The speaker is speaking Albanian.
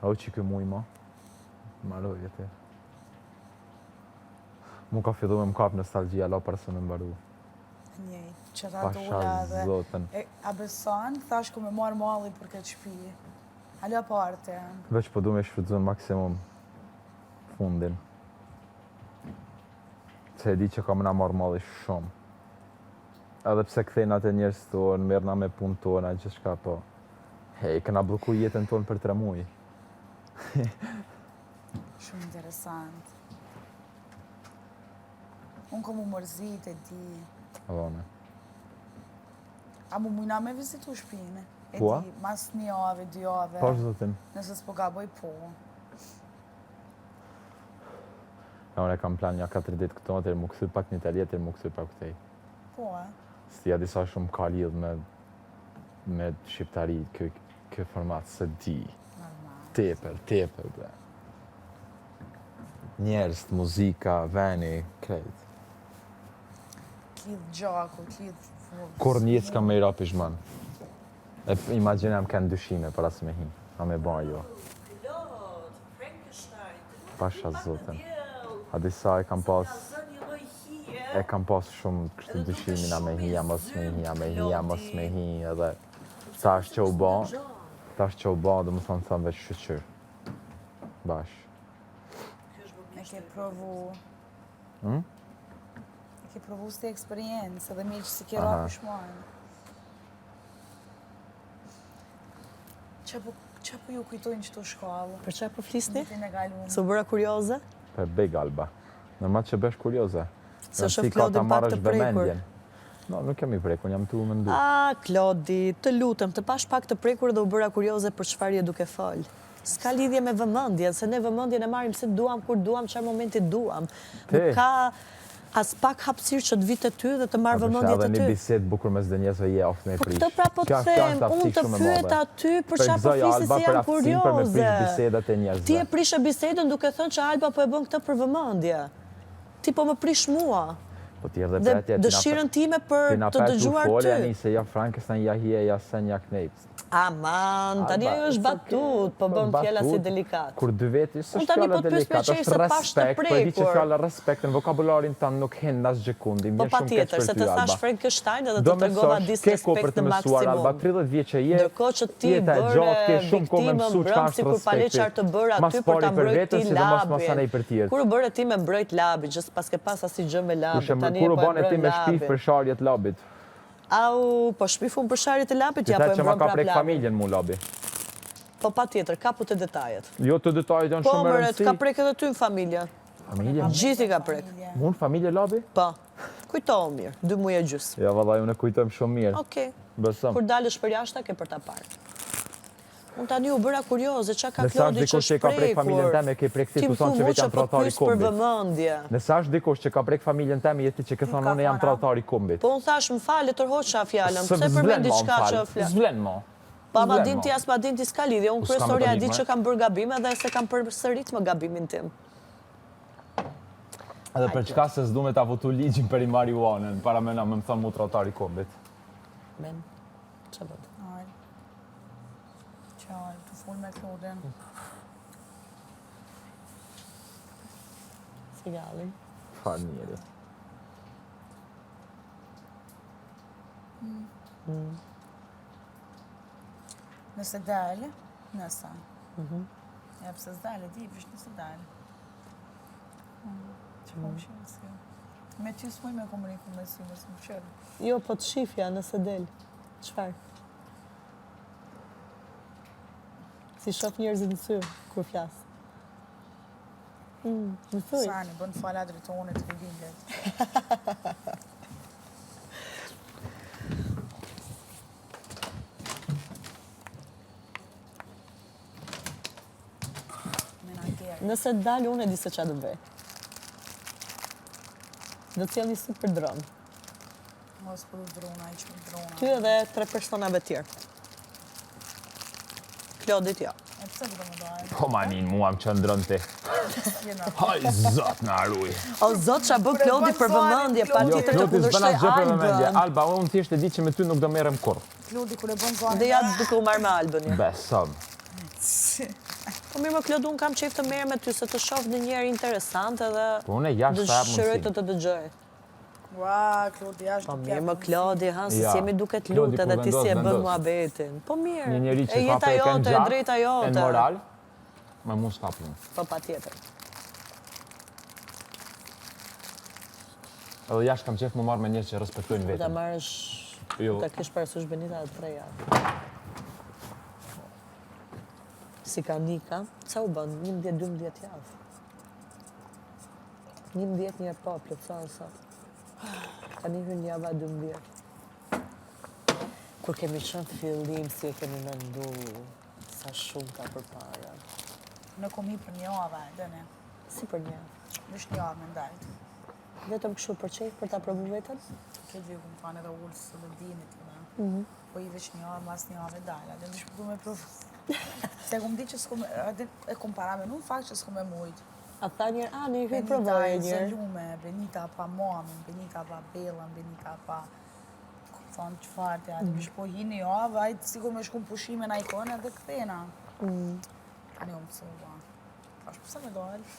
O që kë muj ma. Maroj e te. Mu ka fillu me më kap nostalgjia la për se me mbaru. Njej, që ta dola dhe... Zotën. A beson, thash ku me marë malli për këtë shpi. Alo parte. Veç po du me shfrytzu maksimum fundin. Se e di që kam na marë malli shumë. Edhe pse kthejnë atë njerës tonë, merrna me punë tona, gjithçka po. Hej, këna bloku jetën tonë për 3 muaj. Shumë interesant. Unë kom u mërzit e di. Avone. A mu mujna me vizitu shpinë? E Po? di, mas 1 javë, 2 javë. Po zotin. Nëse s'po gaboj po. Unë e kam plan një 4 ditë këto, atër mu këthy pak një Itali, atër mu këthy pak këtej. Po, Stia disa shumë ka lidh me shqiptari, kë format së di. normal. Tepër, bre. Njerëz, muzika, veni, krejt. T'lidh gjaku, t'lidh... Kur njëtë s'kam me i rapi shman. E imagjinam kanë dyshime për asë me hi. A me ba jo. Pasha zotën. A disa e kam pas shumë kështë dyshimin a me hi, a mos me hi, a me hi, a mos me hi, edhe tash që u ba, dhe më thonë veç shqyqyr. Bash. E ke provu... Hmm? E ke provu s'te eksperiencë, edhe mirë që si ke rapi shmojnë. Qa po ju kujtojnë që të shkallë? Për çfarë po flisni? Vitin e kaluar. Së bëra kurioze? Për bej galba. Normal që besh kurioze. Se shoh Klodin pak të prekur. No, nuk jam i prekur, jam tu mendu. Klodi, të lutem, të pash pak të prekur dhe u bëra kurioze për çfarë je duke fol. S'ka lidhje me vëmendjen, se ne vëmendjen e marrim se duam, kur duam, çfarë momenti duam. Nuk ka as pak hapësirë që të vitë ty dhe të marrë vëmendje të ty. Edhe një bisedë bukur mes dhe njerëzve je oftë me Po prish. këtë pra po të them, unë të pyet aty për çfarë po flisë se jam kurioze. Bisedat e njerëzve. Ti e prishe bisedën duke thënë që Alba po e bën këtë për vëmendje. Ti po më prish mua. Po ti edhe Dhe pretja dëshirën time për të dëgjuar ty. Ti se ja Frankenstein, ja hije, ja sen, ja knejpës. Aman, tani ajo është batut, po bën fjala si delikat. Kur dy veti, s'është Unë tani fjala po të pyes me delikat, qejf është se pash të respekt, po e di që prekur. fjala respekt në vokabularin tanë nuk hen as gjekundi, Po më shumë keq patjetër, për se ty, të thash Alba. Frankenstein edhe të tregova disrespekt në Alba, maksimum. 30 vjeçë je. Ndërkohë që ti jeta e bëre gjatë, ke shumë kohë me viktimën mësu çka brëm është sikur pale respekti. çfarë të bëra aty Mas për ta pari për mbrojt veten, ti sidomos mos anej labin. për tjerë. Kur u bëre ti me mbrojt labit, që s'pas ke pas asnjë gjë me labin, tani Kur u po e bane ti mbrojt me shpif labin. për sharjet labit. Au, po shpifun për sharjet e labit, ja po e Që ma mbrojt ka prap prek labin. familjen mu labi. Po patjetër, kaput e detajet. Jo të detajet janë Po shumë mëre, rëndësi. ka prek edhe ty në familje. Familje? Gjithi ka prek. Mund familje labi? Po. Kujtohu mirë, 2 muaj e gjys. Ja, vallaj, unë e kujtojmë shumë mirë. Okej. Besëm. Kur dalësh për jashta, ke për ta parë. Unë tani u bëra kurioze, çka ka Nëse Klodi është që dikush që është ka prek familjen prekur. teme, ke prek ti Ti ku më thonë që thu vetë jam po tradhtari pyes për kombit. vëmendje. Nëse është dikush që ka prek familjen teme, jeti që ke thonë unë jam tradhtari kombit. Po unë thash, më falë, tërhoqa fjalën. Pse përmend diçka që flas? Zblen mo. Pa ma dinti as ma dinti s'ka lidhje. Unë s'ka me kryesorja e të di lidhme. që kam bërë gabime dhe se kam përsërit më gabimin tim. Edhe për çka se s'du me ta votu ligjin për i marijuanën, para me më thonë mu tradhtari kombit. Men, ç'a bëj? Qaj, të full me Klodin. Sigalin. Farë njeri. Nëse dalë, nësa. Ja, pëse s'dalë, di, pësh nëse dalë. Që po më shirë si. Me ty s'muj me komuniku me si, nësë më qërë. Jo, po të shifja nëse del. Çfarë? Si shoh njerëzit në sy kur flas. Më thuj. Sani, bën fala drejtonit të rindet. Nëse të dalë, unë e di se qa do bëj. Do të sjellni super dron. Mos për drona, i që për drona. Ty edhe 3 personave tjerë. Klodit jo. E pëse për do më dajë? Po manin, mua më qëndron ti. Haj, zot në aruj. O zot, qa bë Klodi për vëmendje, pa tjetër të Klodi s'bën asgjë për vëmendje. Albën. Alba, unë thjesht e di që me ty nuk do merrem kurrë. Klodi, kur e bën zonë. Dhe ja duke u marrë me Albën. Besom. Po mirë më Klod, unë kam qef të merr me ty se të shoh në njerë interesant edhe Po unë e jashtë sa jap dëshiroj mundësi. të dëgjoj. Ua, Klodi, jashtë Po nuk mirë jap më mundësi. Klodi, ha, se Ja, si jemi duke të Klodi, lutë po edhe ti si e vendos, bën vendos. muhabetin. Po mirë, Një njeri që e ka jeta frikën jote, e gjatë, drejta e jote. moral, me mu s'ka punë. Po patjetër. Edhe jashtë kam qef më marrë me njerëz që respektojnë Ta vetën. marrësh, Jo. ta kish parasysh Benita dhe Treja. Si ka Nika, ca u bën, 11-12 javë. 11 një po, plotëson sot. Ka një hyrë java 12. Kur kemi qënë fillim, si e kemi mendu, sa shumë ka për para. Në komi për një javë, dëne. Si për një. Vish një javë me ndajt. Vetëm kështu për qejf, për ta provu vetën? Këtë vijë këmë kanë edhe ullës dhe dimit, ne. Po i vish një javë, mas një javë e dajla. Dhe ndish përdu me provu. Se kom di që s'kom, e kom para me në fakt që s'kom e mujt. A tha njërë, a, një hyrë Benita provoj e njërë. Zelume, Benita pa mamin, Benita pa Bellën, Benita pa... Thonë qëfar të atë, mish po hi një javë, ajtë sigur me shkum pushime na ikone dhe këthena. Tani umë pësua. Thash, pëse me dojnë?